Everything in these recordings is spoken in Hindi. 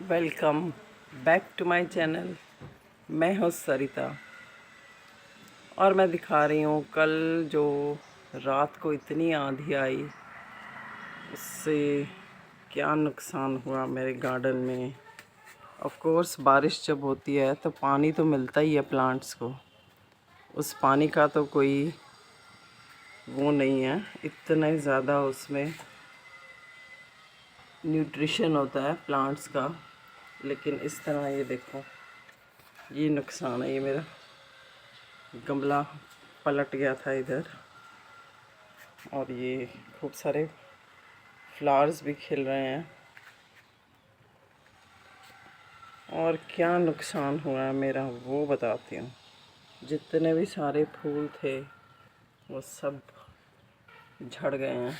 Welcome back to my channel. मैं हूँ सरिता और मैं दिखा रही हूँ कल जो रात को इतनी आंधी आई उससे क्या नुकसान हुआ मेरे गार्डन में। ऑफ कोर्स बारिश जब होती है तो पानी तो मिलता ही है प्लांट्स को, उस पानी का तो कोई वो नहीं है, इतना ही ज़्यादा उसमें न्यूट्रिशन होता है प्लांट्स का। लेकिन इस तरह ये देखो, ये नुकसान है। ये मेरा गमला पलट गया था इधर और ये खूब सारे फ्लावर्स भी खिल रहे हैं। और क्या नुकसान हुआ है मेरा वो बताती हूँ। जितने भी सारे फूल थे वो सब झड़ गए हैं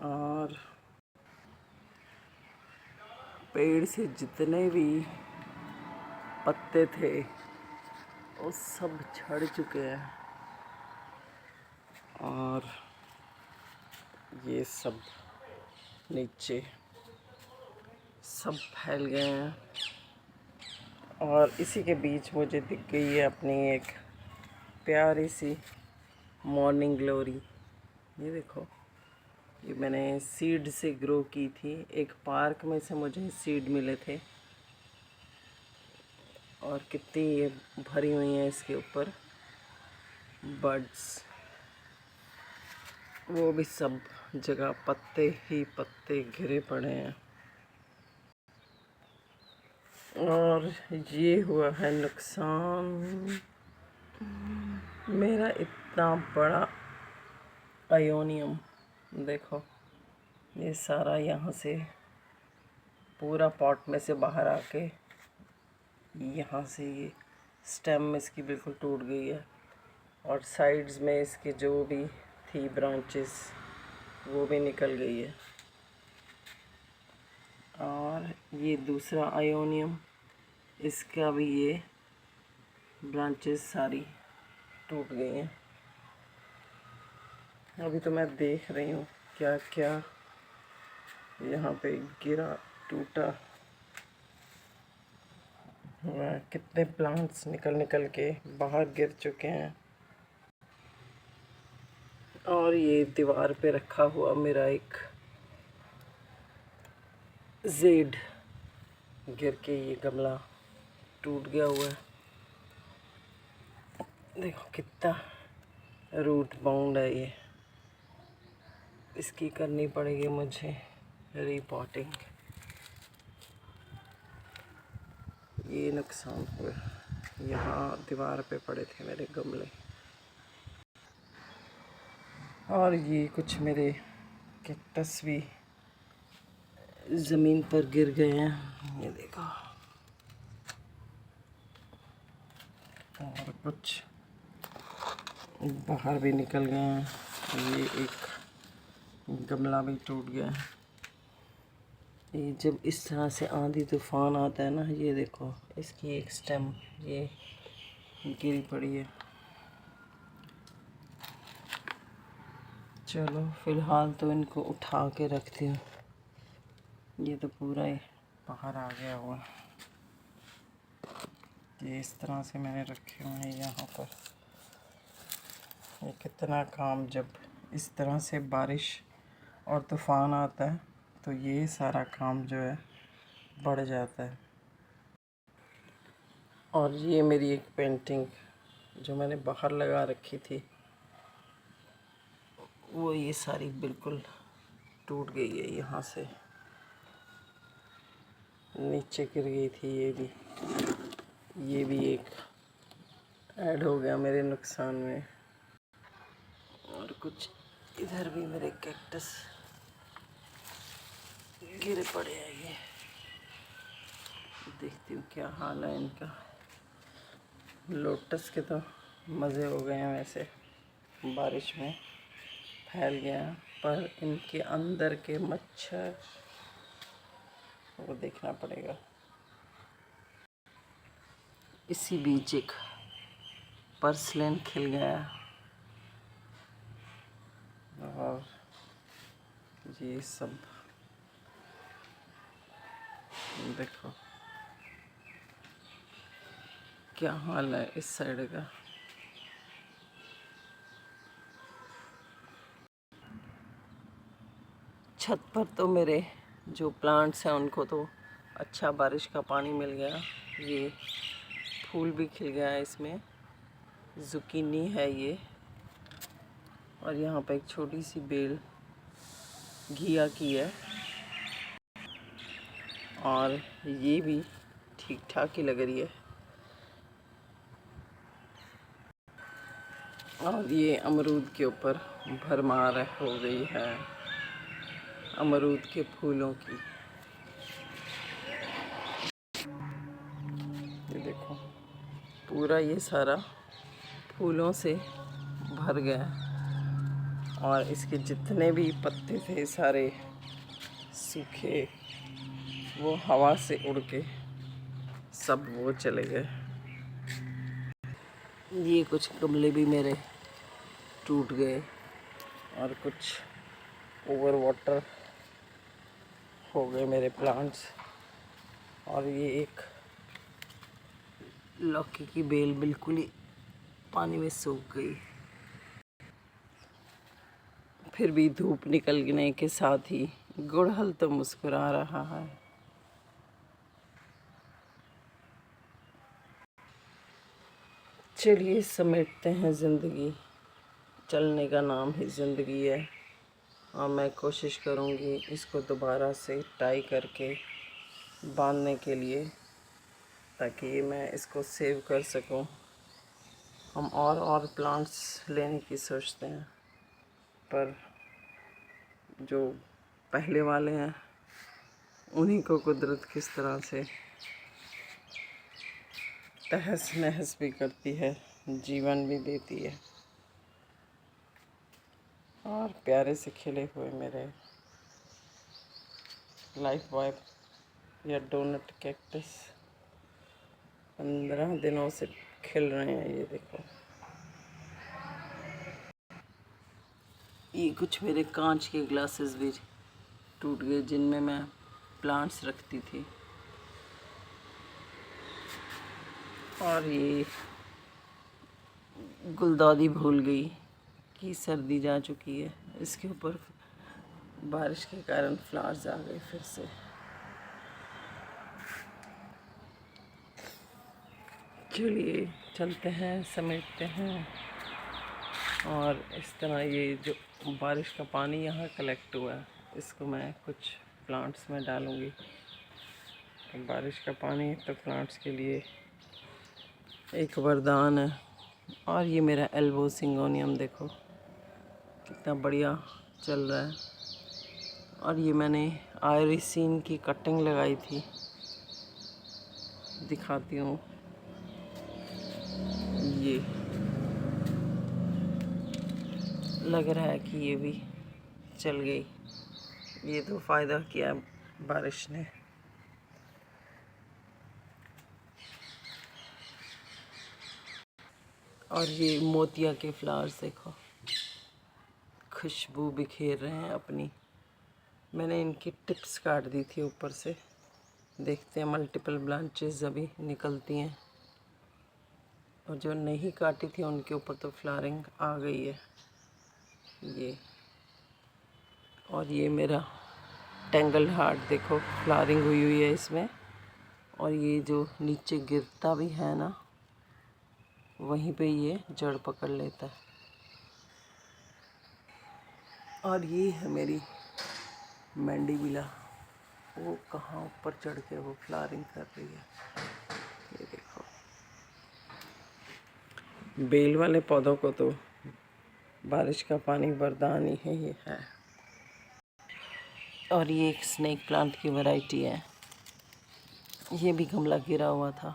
और पेड़ से जितने भी पत्ते थे वो सब झड़ चुके हैं और ये सब नीचे सब फैल गए हैं। और इसी के बीच मुझे दिख गई है अपनी एक प्यारी सी मॉर्निंग ग्लोरी। ये देखो, ये मैंने सीड से ग्रो की थी, एक पार्क में से मुझे सीड मिले थे और कितनी ये भरी हुई हैं इसके ऊपर बर्ड्स। वो भी सब जगह पत्ते ही पत्ते घिरे पड़े हैं और ये हुआ है नुकसान मेरा इतना बड़ा आयोनियम। देखो, ये सारा यहाँ से पूरा पॉट में से बाहर आके यहाँ से ये स्टेम इसकी बिल्कुल टूट गई है और साइड्स में इसके जो भी थी ब्रांचेस वो भी निकल गई है। और ये दूसरा आयोनियम, इसका भी ये ब्रांचेस सारी टूट गई हैं। अभी तो मैं देख रही हूँ क्या क्या यहाँ पे गिरा टूटा हुआ है। कितने प्लांट्स निकल निकल के बाहर गिर चुके हैं। और ये दीवार पे रखा हुआ मेरा एक जेड गिर के ये गमला टूट गया हुआ है। देखो कितना रूट बाउंड है ये, इसकी करनी पड़ेगी मुझे रीपॉटिंग। ये नुकसान हुआ, यहाँ दीवार पे पड़े थे मेरे गमले। और ये कुछ मेरे कैक्टस भी ज़मीन पर गिर गए हैं, ये देखो। और कुछ बाहर भी निकल गए हैं। ये एक गमला भी टूट गया है। ये जब इस तरह से आंधी तूफान आता है ना, ये देखो इसकी एक स्टेम ये गिरी पड़ी है। चलो फ़िलहाल तो इनको उठा के रखती हूँ। ये तो पूरा ही बाहर आ गया हुआ। ये इस तरह से मैंने रखे हुए हैं यहाँ पर। ये कितना काम, जब इस तरह से बारिश और तूफ़ान आता है तो ये सारा काम जो है बढ़ जाता है। और ये मेरी एक पेंटिंग जो मैंने बाहर लगा रखी थी वो ये सारी बिल्कुल टूट गई है, यहाँ से नीचे गिर गई थी। ये भी एक ऐड हो गया मेरे नुकसान में। और कुछ इधर भी मेरे कैक्टस गिरे पड़े हैं। ये देखती हूँ क्या हाल है इनका। लोटस के तो मज़े हो गए हैं, वैसे बारिश में फैल गया, पर इनके अंदर के मच्छर वो देखना पड़ेगा। इसी बीच एक पर्सलेन खिल गया और ये सब देखो क्या हाल है इस साइड का। छत पर तो मेरे जो प्लांट्स हैं उनको तो अच्छा बारिश का पानी मिल गया। ये फूल भी खिल गया है, इसमें जुकीनी है ये। और यहाँ पे एक छोटी सी बेल घिया की है, और ये भी ठीक ठाक ही लग रही है। और ये अमरूद के ऊपर भरमार हो गई है, अमरूद के फूलों की। ये देखो पूरा ये सारा फूलों से भर गया, और इसके जितने भी पत्ते थे सारे सूखे, वो हवा से उड़ के सब वो चले गए। ये कुछ गमले भी मेरे टूट गए, और कुछ ओवर वाटर हो गए मेरे प्लांट्स। और ये एक लौकी की बेल बिल्कुल ही पानी में सूख गई। फिर भी धूप निकलने के साथ ही गुड़हल तो मुस्कुरा रहा है। चलिए समेटते हैं ज़िंदगी, चलने का नाम ही ज़िंदगी है। और मैं कोशिश करूँगी इसको दोबारा से टाई करके बांधने के लिए, ताकि मैं इसको सेव कर सकूं। हम और प्लांट्स लेने की सोचते हैं, पर जो पहले वाले हैं उन्हीं को कुदरत किस तरह से तहस नहस भी करती है, जीवन भी देती है। और प्यारे से खिले हुए मेरे लाइफ बॉय या डोनट कैक्टस 15 दिनों से खिल रहे हैं। ये देखो, ये कुछ मेरे कांच के ग्लासेस भी टूट गए, जिनमें मैं प्लांट्स रखती थी। और ये गुलदाउदी भूल गई कि सर्दी जा चुकी है, इसके ऊपर बारिश के कारण फ्लावर्स आ गए फिर से। चलिए चलते हैं, समेटते हैं। और इस तरह ये जो बारिश का पानी यहाँ कलेक्ट हुआ है, इसको मैं कुछ प्लांट्स में डालूँगी। बारिश का पानी तो प्लांट्स के लिए एक वरदान है। और ये मेरा एल्बो सिंगोनियम देखो कितना बढ़िया चल रहा है। और ये मैंने आयरिसीन की कटिंग लगाई थी, दिखाती हूँ। ये लग रहा है कि ये भी चल गई। ये तो फ़ायदा किया बारिश ने। और ये मोतिया के फ्लावर्स देखो, खुशबू बिखेर रहे हैं अपनी। मैंने इनकी टिप्स काट दी थी ऊपर से, देखते हैं मल्टीपल ब्रांचेस अभी निकलती हैं। और जो नहीं काटी थी उनके ऊपर तो फ्लावरिंग आ गई है ये। और ये मेरा टेंगल हार्ट देखो, फ्लावरिंग हुई हुई है इसमें। और ये जो नीचे गिरता भी है ना, वहीं पे ये जड़ पकड़ लेता है। और ये है मेरी मैंडीविला, वो कहाँ ऊपर चढ़ के वो फ्लावरिंग कर रही है। ये देखो, बेल वाले पौधों को तो बारिश का पानी वरदान ही है ये है। और ये एक स्नेक प्लांट की वैरायटी है, ये भी गमला गिरा हुआ था,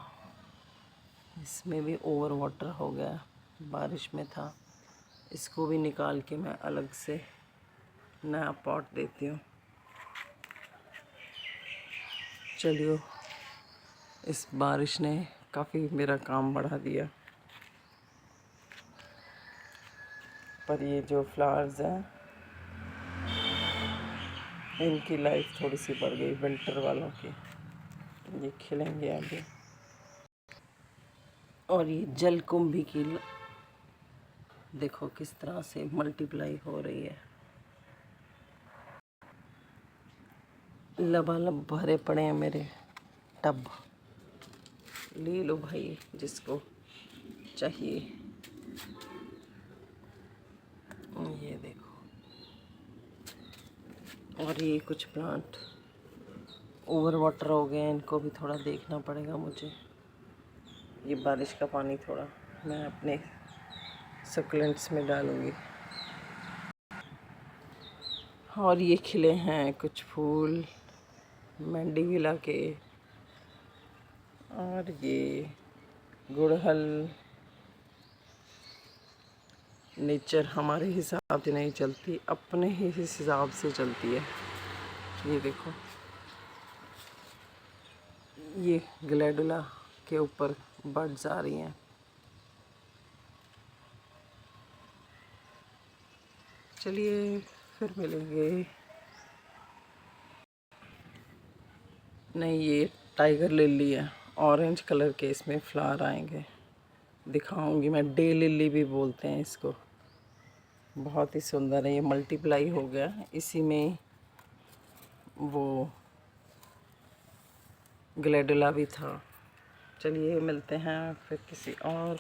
इसमें भी ओवर वाटर हो गया, बारिश में था। इसको भी निकाल के मैं अलग से नया पॉट देती हूँ। चलिए, इस बारिश ने काफ़ी मेरा काम बढ़ा दिया। पर ये जो फ्लावर्स हैं इनकी लाइफ थोड़ी सी बढ़ गई विंटर वालों की। ये खिलेंगे अभी। और ये जलकुंभी की देखो किस तरह से मल्टीप्लाई हो रही है, लबालब भरे पड़े हैं मेरे टब। ले लो भाई जिसको चाहिए। ये देखो, और ये कुछ प्लांट ओवर वाटर हो गए हैं, इनको भी थोड़ा देखना पड़ेगा मुझे। ये बारिश का पानी थोड़ा मैं अपने सक्लेंट्स में डालूँगी। और ये खिले हैं कुछ फूल मैंडीविला के, और ये गुड़हल। नेचर हमारे हिसाब से नहीं चलती, अपने ही हिसाब से चलती है। ये देखो, ये ग्लैडुला के ऊपर बर्ड्स आ रही हैं। चलिए फिर मिलेंगे। नहीं, ये टाइगर लिली है, ऑरेंज कलर के इसमें फ्लावर आएंगे, दिखाऊंगी मैं। डे लिली भी बोलते हैं इसको। बहुत ही सुंदर है, ये मल्टीप्लाई हो गया इसी में। वो ग्लैडुला भी था। चलिए मिलते हैं फिर किसी और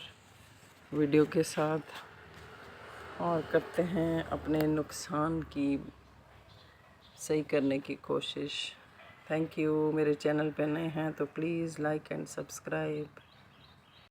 वीडियो के साथ, और करते हैं अपने नुकसान की सही करने की कोशिश। Thank you. मेरे चैनल पे नए हैं तो प्लीज़ लाइक एंड सब्सक्राइब।